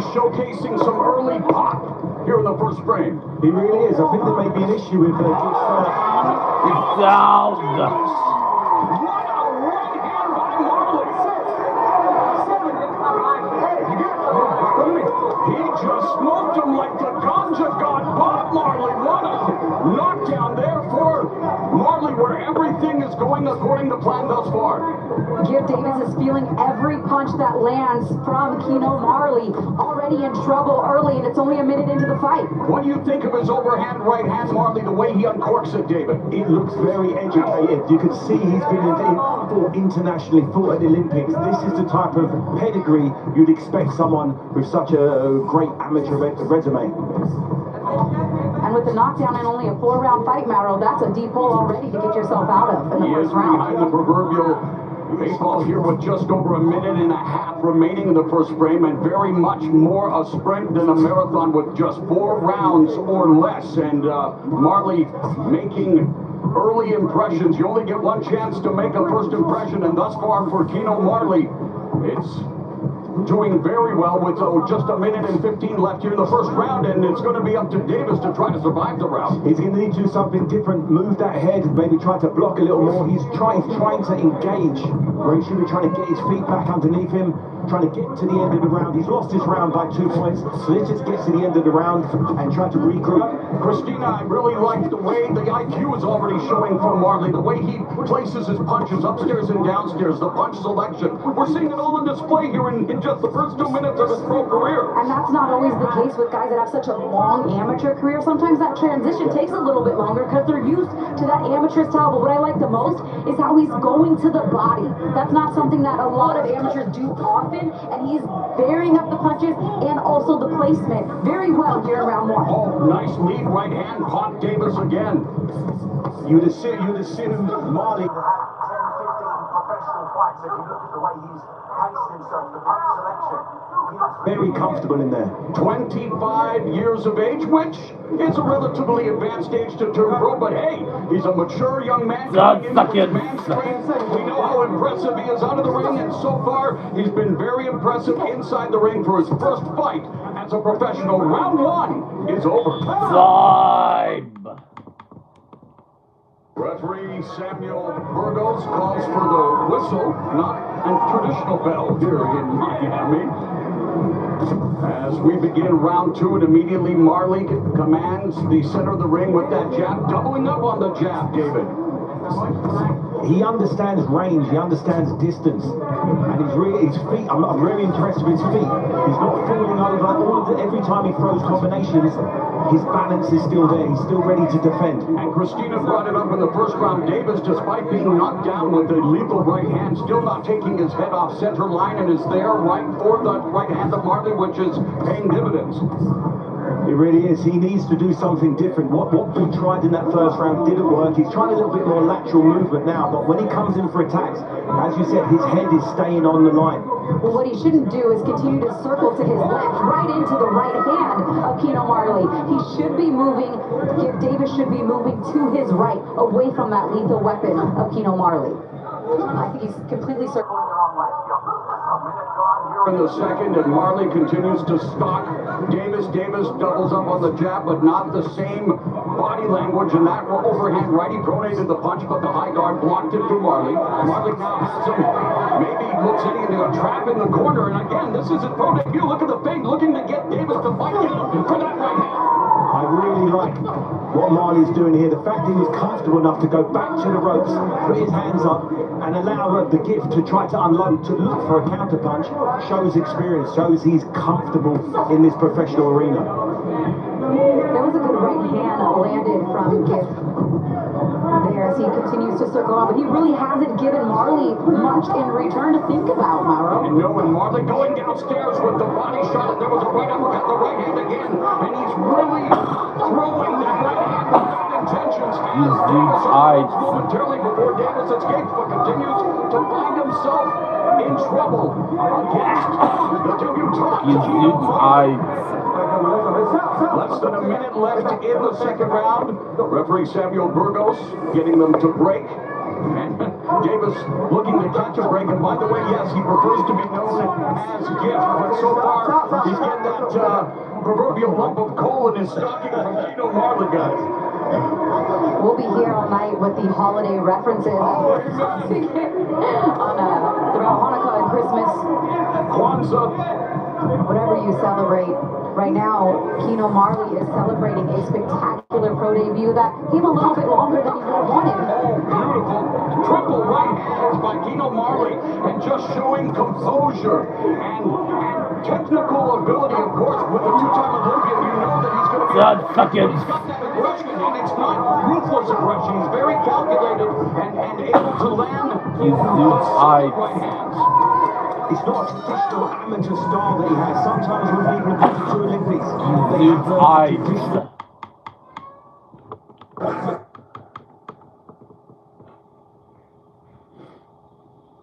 Marley showcasing some early pop here in the first frame. He really is. I think there may be an issue with Gibbs. It's down. What a right hand by Marley. He just smoked him like the ganja god Bob Marley. What a knockdown there for Marley, where everything is going according to plan thus far. Gibb Davis is feeling every punch that lands from Keno Marley. Already in trouble early, and it's only a minute into the fight. What do you think of his overhand right hand, Marley, the way he uncorks it, David? It looks very educated. You can see he's been fought internationally, fought at the Olympics. This is the type of pedigree you'd expect someone with such a great amateur resume. And with the knockdown in only a 4-round fight, Mauro, that's a deep hole already to get yourself out of in the first round. Behind the proverbial baseball here with just over a minute and a half remaining in the first frame, and very much more a sprint than a marathon with just 4 rounds or less. And Marley making early impressions. You only get one chance to make a first impression, and thus far for Keno Marley, it's doing very well with just a minute and 15 left here in the first round, and it's going to be up to Davis to try to survive the round. He's going to need to do something different, move that head, maybe try to block a little more. He's trying to engage where he should be trying to get his feet back underneath him, trying to get to the end of the round. He's lost his round by 2 points, so let's just get to the end of the round and try to regroup. Christina, I really like the way the IQ is already showing from Marley, the way he places his punches upstairs and downstairs, the punch selection. We're seeing it all on display here in just the first 2 minutes of his pro career. And that's not always the case with guys that have such a long amateur career. Sometimes that transition takes a little bit longer because they're used to that amateur style. But what I like the most is how he's going to the body. That's not something that a lot of amateurs do often, and he's varying up the punches and also the placement very well here in round 1. Oh, nice lead right hand, caught Davis again. You'd assume Marley would have 10, 15 professional fights if you look at the way he's paced himself, the punch selection. He looks very comfortable in there. 25 years of age, which is a relatively advanced age to turn pro, but hey, he's a mature young man coming into his man's strength. We know how impressive he is out of the ring, and so far, he's been very impressive inside the ring for his first fight as a professional. Round 1 is over. Time. Referee Samuel Burgos calls for the whistle, not a traditional bell here in Miami. As we begin round 2, and immediately Marley commands the center of the ring with that jab, doubling up on the jab, David. He understands range, he understands distance, and his feet, I'm very impressed with his feet. He's not falling over. Every time he throws combinations, his balance is still there. He's still ready to defend. And Christina brought it up in the first round. Davis, despite being knocked down with the lethal right hand, still not taking his head off center line, and is there right for the right hand of Marley, which is paying dividends. It really is. He needs to do something different. What we tried in that first round didn't work. He's trying a little bit more lateral movement now, but when he comes in for attacks, as you said, his head is staying on the line. Well, what he shouldn't do is continue to circle to his left, right into the right hand of Keno Marley. He should be moving, Gibb Davis should be moving to his right, away from that lethal weapon of Keno Marley. I think he's completely circling the wrong way. In the second, and Marley continues to stalk Davis. Davis doubles up on the jab, but not the same body language, and that overhand right. He pronated the punch, but the high guard blocked it for Marley. Marley now has him. Maybe looks into a trap in the corner, and again, this is his pro debut. Look at the fade, looking to get Davis to fight down for that right hand. I really like what Marley's doing here. The fact that he's comfortable enough to go back to the ropes, put his hands up, and allow the gift to try to unload, to look for a counter punch, shows experience, shows he's comfortable in this professional arena. There was a good right hand landed from Gibb there as he continues to circle on, but he really hasn't given Marley much in return to think about, Mauro. And knowing Marley going downstairs with the body shot, and there was a right uppercut, the right hand again, and he's really throwing that right hand with bad intentions. Momentarily before Davis escapes, but continues to find himself in trouble against the debutante. Less than a minute left in the second round. Referee Samuel Burgos getting them to break. And Davis looking to catch a break. And by the way, yes, he prefers to be known as Gift, but so far he's getting that proverbial lump of coal in his stocking from Keno Marley, guys. We'll be here all night with the holiday references on throughout Hanukkah and Christmas. Kwanzaa. Whatever you celebrate. Right now, Keno Marley is celebrating a spectacular pro debut that came a little bit longer than he would have wanted. Oh, beautiful. Triple right hands by Keno Marley, and just showing composure and technical ability, of course, with a two-time Olympian. You know that he's going to be... God, fuck it. He's got that aggression, and it's not ruthless aggression. He's very calculated and able to land He's right hands. It's not a traditional amateur style that he has. Sometimes when people have been to Olympics, they have traditional.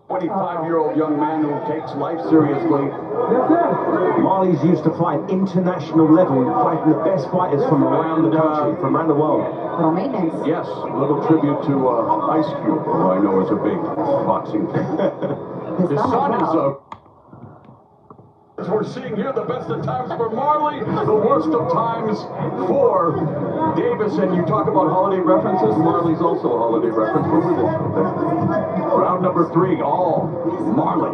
25-year-old young man who takes life seriously. Marley's used to fight international level, fighting the best fighters from around the country, from around the world. Little maintenance. Yes, a little tribute to Ice Cube, who I know is a big boxing fan. His son is as we're seeing here, the best of times for Marley, the worst of times for Davis. And you talk about holiday references, Marley's also a holiday reference. What was it? Round number 3, all Marley.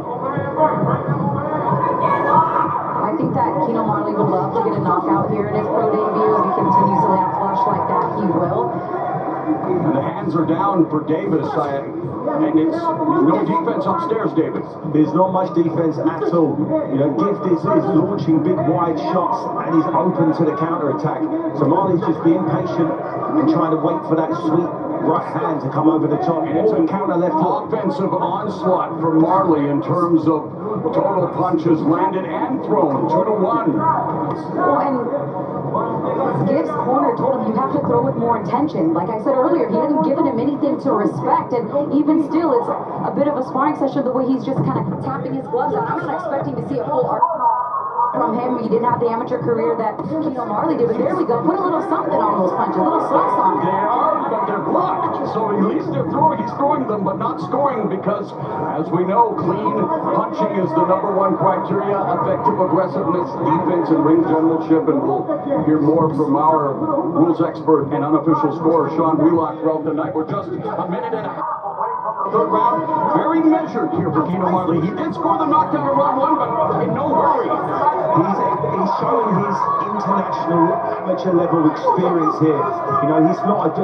I think that Keno Marley would love to get a knockout here in his pro debut. If he continues to land flush like that, he will. And the hands are down for Davis. And it's no defense upstairs, Davis. There's not much defense at all. You know, Gift is launching big wide shots and he's open to the counter-attack. So Marley's just being patient and trying to wait for that sweet right hand to come over the top. And it's a counter left hook. Offensive onslaught for Marley in terms of total punches landed and thrown, 2-1. Well, and Gibbs' corner told him you have to throw with more intention. Like I said earlier, he hadn't given him anything to respect, and even still, it's a bit of a sparring session the way he's just kind of tapping his gloves out. I'm not expecting to see a full arc from him. He didn't have the amateur career that Keno Marley did, but there we go. Put a little something on those punches, a little sauce on it. They are, but they're blocked. So at least they're throwing. He's throwing them, but not scoring because, as we know, clean punching is the #1 criteria. Effective aggressiveness, defense, and ring generalship. And we'll hear more from our rules expert and unofficial scorer, Sean Wheelock, throughout the night. We're just a minute and a half away from the third round. Very measured here for Keno Marley. He did score the knockdown in round 1, but in no hurry. He's showing his international amateur level experience here. You know, he's not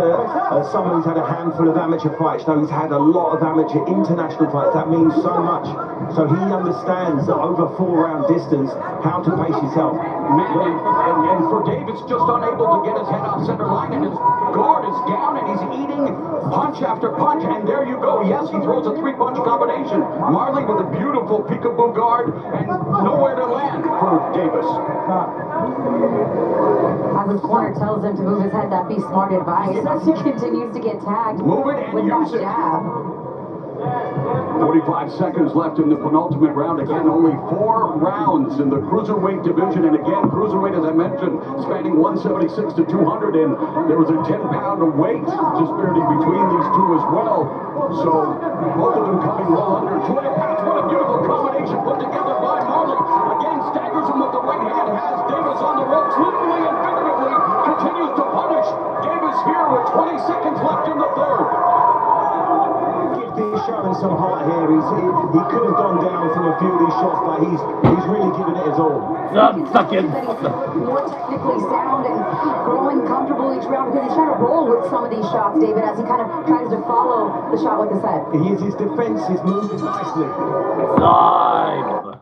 someone who's had a handful of amateur fights. No, he's had a lot of amateur international fights. That means so much. So he understands that over 4-round distance, how to pace yourself. And for Davis, just unable to get his head off center line, and his guard is down, and he's eating punch after punch. And there you go. Yes, he throws a 3-punch combination. Marley with a beautiful peekaboo guard and nowhere to land for Davis. As his corner tells him to move his head, that'd be smart advice as he continues to get tagged Move it and with use that it. jab. 45 seconds left in the penultimate round. Again, only 4 rounds in the cruiserweight division. And again, cruiserweight, as I mentioned, spanning 176 to 200. And there was a 10-pound weight disparity between these two as well. So both of them coming well under 20 pounds. What a beautiful combination put together by Marley. Again, staggers him with the right hand. Has Davis on the ropes, literally and figuratively. Continues to punish Davis here with 20 seconds left in the third. He's showing some heart here. He could have gone down from a few of these shots, but he's really giving it his all. Fucking. That he's more technically sound and growing comfortable each round because he's trying to roll with some of these shots, David, as he kind of tries to follow the shot with his head. His defense is moving nicely. Side.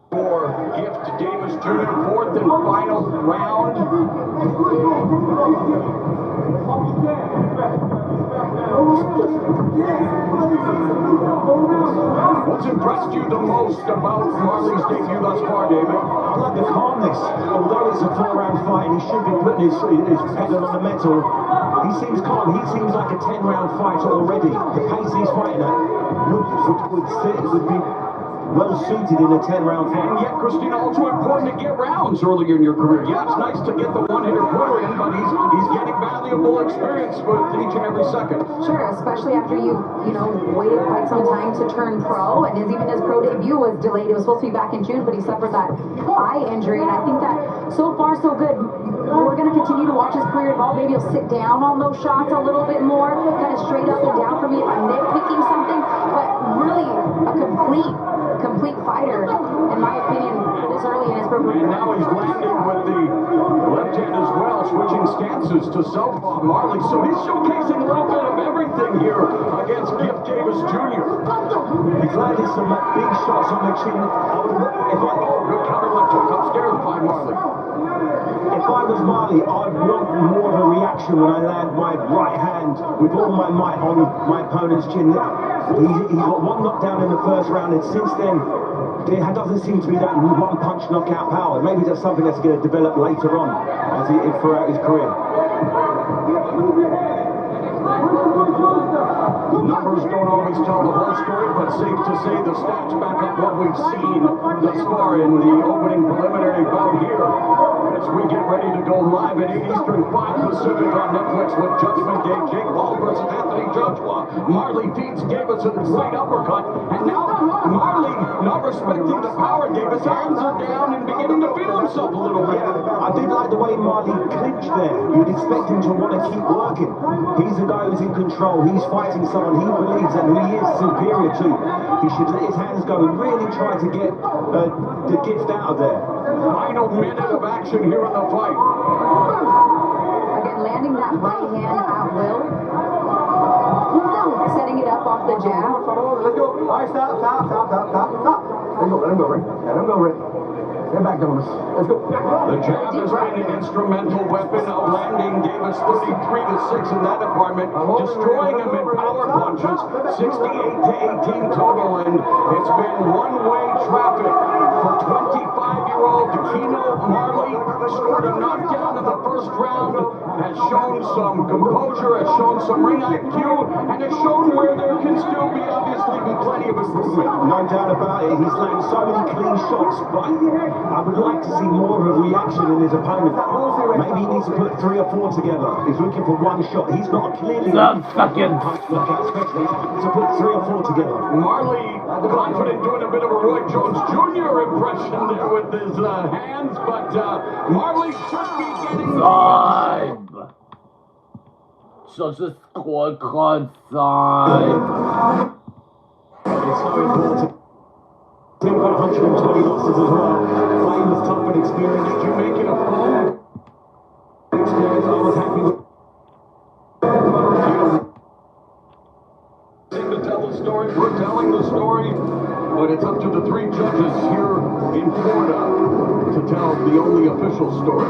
For Gift Davis Jr., 4th and final round. What's impressed you the most about Marley's debut thus far, David? I like the calmness. Although it's a 4-round fight and he should be putting his pedal on the metal, he seems calm. He seems like a 10-round fighter already. The pace he's fighting at would be well suited in a 10-round fight. And yet, Christina, also important to get rounds earlier in your career. Yeah, it's nice to get the one-hitter quitter in, but he's getting valuable experience with each and every second. Sure, especially after you waited quite some time to turn pro, and even his pro debut was delayed. It was supposed to be back in June, but he suffered that eye injury, and I think that so far so good. We're going to continue to watch his career evolve. Maybe he'll sit down on those shots a little bit more, kind of straight up and down for me if I'm nitpicking something, but really a complete fighter, in my opinion, this early in his career. And now he's landing with the left hand as well, switching stances to southpaw Marley. So he's showcasing a little bit of everything here against Gift Davis Jr. He's landed some big shots on the chin. Good counter left hook upstairs by Marley. If I was Marley, I'd want more of a reaction when I land my right hand with all my might on my opponent's chin. He got one knockdown in the first round, and since then, there doesn't seem to be that one-punch knockout power. Maybe that's something that's going to develop later on throughout his career. Numbers don't always tell the whole story, but safe to say the stats back up what we've seen thus far in the opening preliminary bout here. As we get ready to go live at 8 Eastern, 5 Pacific on Netflix with Judgment Day. Jake Paul versus Anthony Joshua. Marley feeds Davis a straight uppercut, and now Marley, not respecting the power, Davis hands are down and beginning to feel himself a little bit. I did like the way Marley clinched there. You'd expect him to want to keep working. He's a guy who's in control. He's fighting someone he believes and who he is superior to. He should let his hands go and really try to get the Gift out of there. Final minute of action here in the fight. Again, landing that right hand at will. Setting it up off the jab. Let's go. All right, stop. Let him go, Rick. Get back, gentlemen. Let's go. The jab has been an instrumental weapon of landing Davis 33-6 in that department, destroying him in power punches, 68-18 total, and it's been one-way traffic for 25-year-old Kino Marley. Scored a knockdown in the first round, has shown some composure, has shown some ring IQ, and has shown where there can still be obviously plenty of improvement. No doubt about it. He's landed so many clean shots, but I would like to see more of a reaction in his opponent. Maybe he needs to put 3 or 4 together. He's looking for one shot. He's not clearly Some fucking punch knockout specialist to put 3 or 4 together. Marley, confident, doing a bit of a Roy Jones Jr. impression there with his hands, but Marley should be getting time. Such a scorecard time. It's so important. Think about 120 losses as well. Playing with tough and experienced. Did you make it a full Experience. I was happy with. to tell the story? We're telling the story, but it's up to the 3 judges here in Florida to tell the only official story.